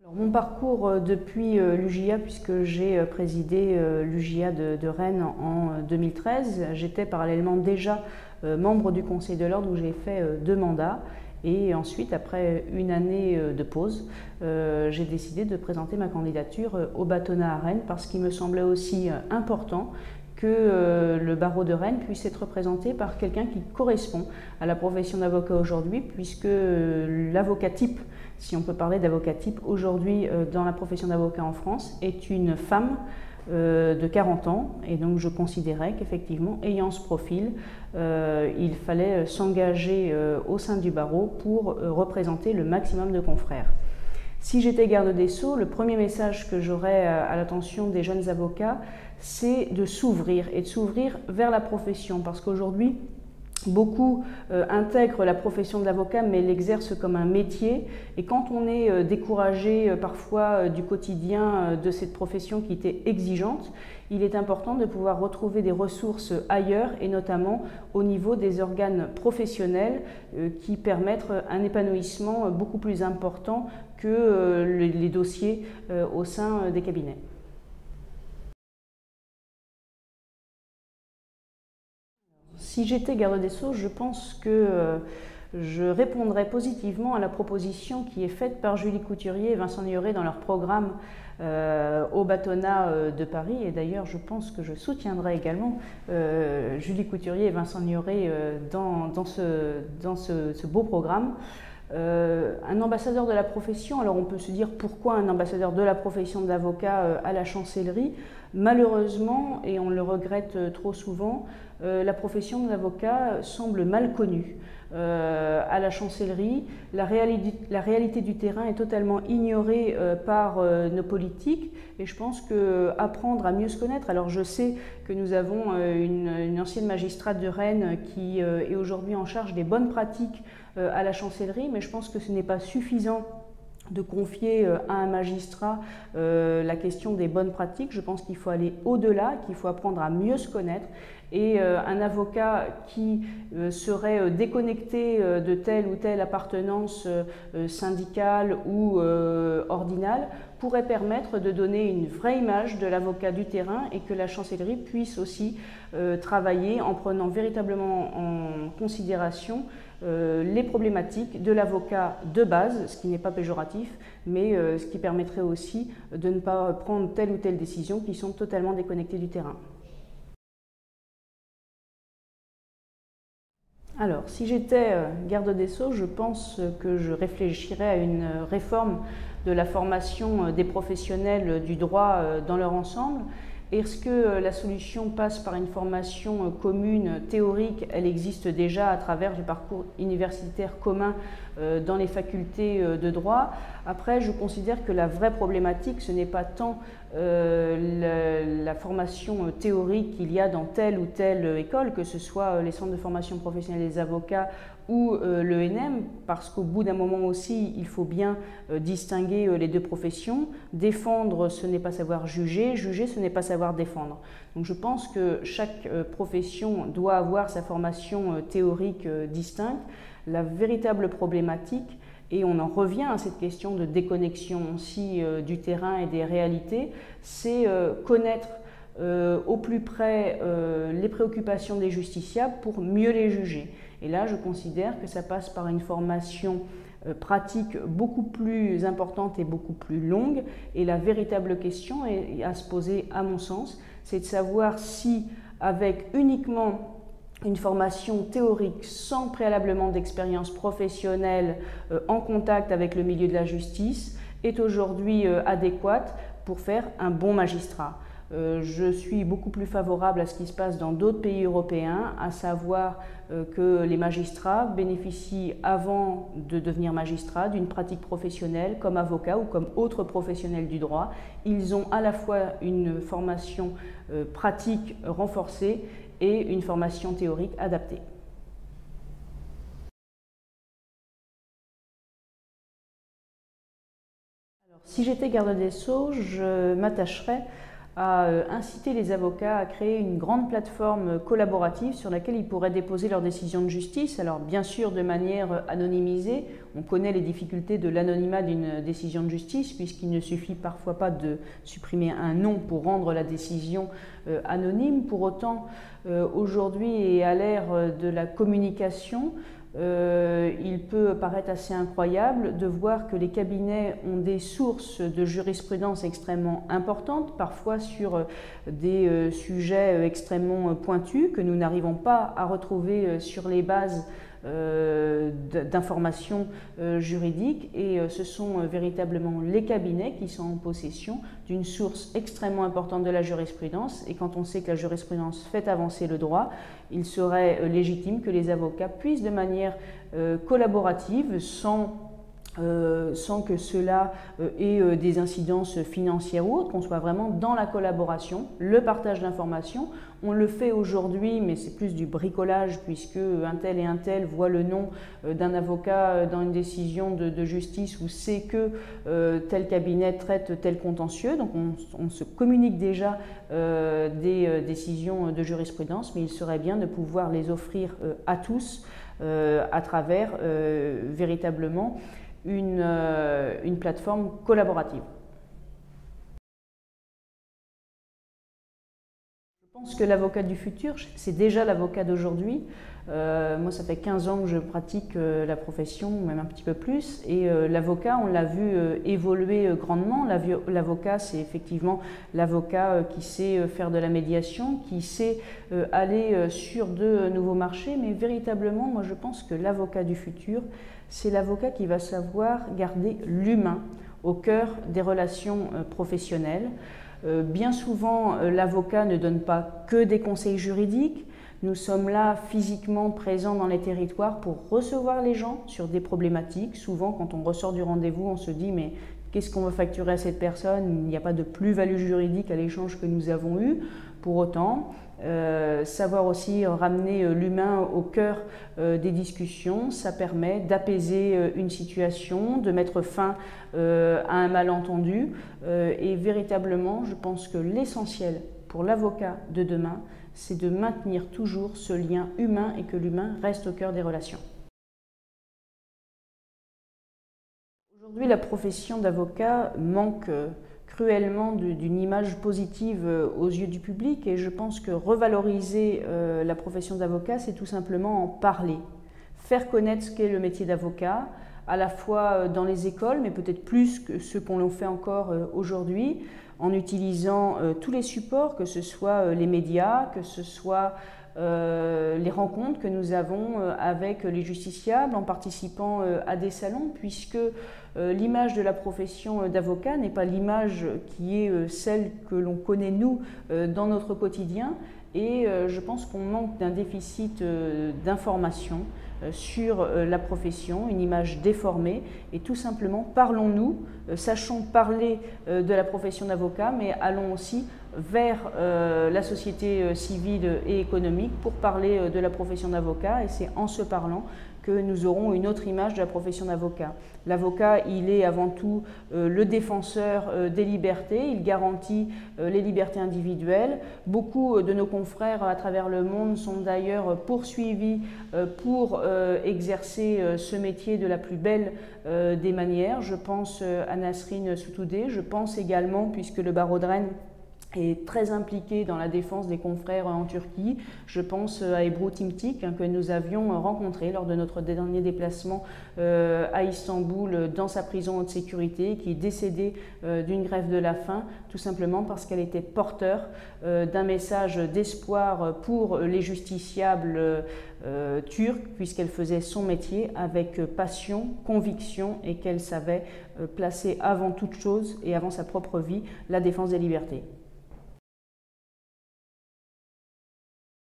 Alors, mon parcours depuis l'UJA, puisque j'ai présidé l'UJA de Rennes en 2013, j'étais parallèlement déjà membre du Conseil de l'Ordre où j'ai fait 2 mandats. Et ensuite, après une année de pause, j'ai décidé de présenter ma candidature au bâtonnat à Rennes parce qu'il me semblait aussi important que le barreau de Rennes puisse être représenté par quelqu'un qui correspond à la profession d'avocat aujourd'hui, puisque l'avocat type, si on peut parler d'avocat type aujourd'hui dans la profession d'avocat en France, est une femme de 40 ans, et donc je considérais qu'effectivement, ayant ce profil, il fallait s'engager au sein du barreau pour représenter le maximum de confrères. Si j'étais garde des Sceaux, le premier message que j'aurais à l'attention des jeunes avocats, c'est de s'ouvrir et de s'ouvrir vers la profession, parce qu'aujourd'hui, beaucoup intègrent la profession d'avocat mais l'exercent comme un métier, et quand on est découragé parfois du quotidien de cette profession qui était exigeante, il est important de pouvoir retrouver des ressources ailleurs, et notamment au niveau des organes professionnels qui permettent un épanouissement beaucoup plus important que les dossiers au sein des cabinets. Si j'étais garde des Sceaux, je pense que je répondrais positivement à la proposition qui est faite par Julie Couturier et Vincent Nioré dans leur programme au bâtonnat de Paris. Et d'ailleurs, je pense que je soutiendrai également Julie Couturier et Vincent Nioré dans ce beau programme. Un ambassadeur de la profession, alors on peut se dire pourquoi un ambassadeur de la profession d'avocat à la chancellerie. Malheureusement, et on le regrette trop souvent, la profession d'avocat semble mal connue. À la chancellerie, la réalité du terrain est totalement ignorée par nos politiques, et je pense qu'apprendre à mieux se connaître, alors je sais que nous avons une ancienne magistrate de Rennes qui est aujourd'hui en charge des bonnes pratiques à la chancellerie, mais je pense que ce n'est pas suffisant de confier à un magistrat la question des bonnes pratiques. Je pense qu'il faut aller au-delà, qu'il faut apprendre à mieux se connaître, et un avocat qui serait déconnecté de telle ou telle appartenance syndicale ou ordinale pourrait permettre de donner une vraie image de l'avocat du terrain, et que la chancellerie puisse aussi travailler en prenant véritablement en considération les problématiques de l'avocat de base, ce qui n'est pas péjoratif, mais ce qui permettrait aussi de ne pas prendre telle ou telle décision qui sont totalement déconnectées du terrain. Alors, si j'étais garde des Sceaux, je pense que je réfléchirais à une réforme de la formation des professionnels du droit dans leur ensemble. Est-ce que la solution passe par une formation commune théorique? Elle existe déjà à travers du parcours universitaire commun dans les facultés de droit. Après, je considère que la vraie problématique, ce n'est pas tant la formation théorique qu'il y a dans telle ou telle école, que ce soit les centres de formation professionnelle des avocats ou l'ENM, parce qu'au bout d'un moment aussi, il faut bien distinguer les deux professions. Défendre, ce n'est pas savoir juger, juger, ce n'est pas savoir défendre. Donc je pense que chaque profession doit avoir sa formation théorique distincte. La véritable problématique, et on en revient à cette question de déconnexion aussi du terrain et des réalités, c'est connaître au plus près les préoccupations des justiciables pour mieux les juger. Et là, je considère que ça passe par une formation pratique beaucoup plus importante et beaucoup plus longue. Et la véritable question à se poser, à mon sens, c'est de savoir si, avec uniquement une formation théorique sans préalablement d'expérience professionnelle en contact avec le milieu de la justice, est aujourd'hui adéquate pour faire un bon magistrat. Je suis beaucoup plus favorable à ce qui se passe dans d'autres pays européens, à savoir que les magistrats bénéficient, avant de devenir magistrats, d'une pratique professionnelle comme avocat ou comme autre professionnel du droit. Ils ont à la fois une formation pratique renforcée et une formation théorique adaptée. Alors, si j'étais garde des Sceaux, je m'attacherais a incité les avocats à créer une grande plateforme collaborative sur laquelle ils pourraient déposer leurs décisions de justice. Alors bien sûr de manière anonymisée, on connaît les difficultés de l'anonymat d'une décision de justice puisqu'il ne suffit parfois pas de supprimer un nom pour rendre la décision anonyme. Pour autant, aujourd'hui et à l'ère de la communication, il peut paraître assez incroyable de voir que les cabinets ont des sources de jurisprudence extrêmement importantes, parfois sur des sujets extrêmement pointus que nous n'arrivons pas à retrouver sur les bases d'informations juridiques, et ce sont véritablement les cabinets qui sont en possession d'une source extrêmement importante de la jurisprudence, et quand on sait que la jurisprudence fait avancer le droit, il serait légitime que les avocats puissent de manière collaborative, sans que cela ait des incidences financières ou autres, qu'on soit vraiment dans la collaboration, le partage d'informations. On le fait aujourd'hui, mais c'est plus du bricolage puisque un tel et un tel voit le nom d'un avocat dans une décision de justice ou sait que tel cabinet traite tel contentieux. Donc on se communique déjà des décisions de jurisprudence, mais il serait bien de pouvoir les offrir à tous à travers véritablement une plateforme collaborative. Je pense que l'avocat du futur, c'est déjà l'avocat d'aujourd'hui. Moi, ça fait 15 ans que je pratique la profession, même un petit peu plus, et l'avocat, on l'a vu évoluer grandement. L'avocat, c'est effectivement l'avocat qui sait faire de la médiation, qui sait aller sur de nouveaux marchés, mais véritablement, moi, je pense que l'avocat du futur, c'est l'avocat qui va savoir garder l'humain au cœur des relations professionnelles. Bien souvent, l'avocat ne donne pas que des conseils juridiques. Nous sommes là physiquement présents dans les territoires pour recevoir les gens sur des problématiques. Souvent, quand on ressort du rendez-vous, on se dit « mais qu'est-ce qu'on va facturer à cette personne ?» Il n'y a pas de plus-value juridique à l'échange que nous avons eu. Pour autant, savoir aussi ramener l'humain au cœur des discussions, ça permet d'apaiser une situation, de mettre fin à un malentendu. Et véritablement, je pense que l'essentiel pour l'avocat de demain, c'est de maintenir toujours ce lien humain et que l'humain reste au cœur des relations. Aujourd'hui, la profession d'avocat manque cruellement d'une image positive aux yeux du public, et je pense que revaloriser la profession d'avocat, c'est tout simplement en parler, faire connaître ce qu'est le métier d'avocat, à la fois dans les écoles, mais peut-être plus que ce qu'on fait encore aujourd'hui, en utilisant tous les supports, que ce soit les médias, que ce soit les rencontres que nous avons avec les justiciables, en participant à des salons, puisque l'image de la profession d'avocat n'est pas l'image qui est celle que l'on connaît nous dans notre quotidien, et je pense qu'on manque d'un déficit d'information sur la profession, une image déformée, et tout simplement parlons-nous, sachons parler de la profession d'avocat, mais allons aussi vers la société civile et économique pour parler de la profession d'avocat, et c'est en se parlant que nous aurons une autre image de la profession d'avocat. L'avocat, il est avant tout le défenseur des libertés, il garantit les libertés individuelles. Beaucoup de nos confrères à travers le monde sont d'ailleurs poursuivis pour exercer ce métier de la plus belle des manières. Je pense à Nasrin Sotoudeh, je pense également, puisque le barreau de Rennes est très impliqué dans la défense des confrères en Turquie. Je pense à Ebru Timtik que nous avions rencontré lors de notre dernier déplacement à Istanbul dans sa prison haute sécurité, qui est décédée d'une grève de la faim, tout simplement parce qu'elle était porteur d'un message d'espoir pour les justiciables turcs, puisqu'elle faisait son métier avec passion, conviction, et qu'elle savait placer avant toute chose et avant sa propre vie la défense des libertés.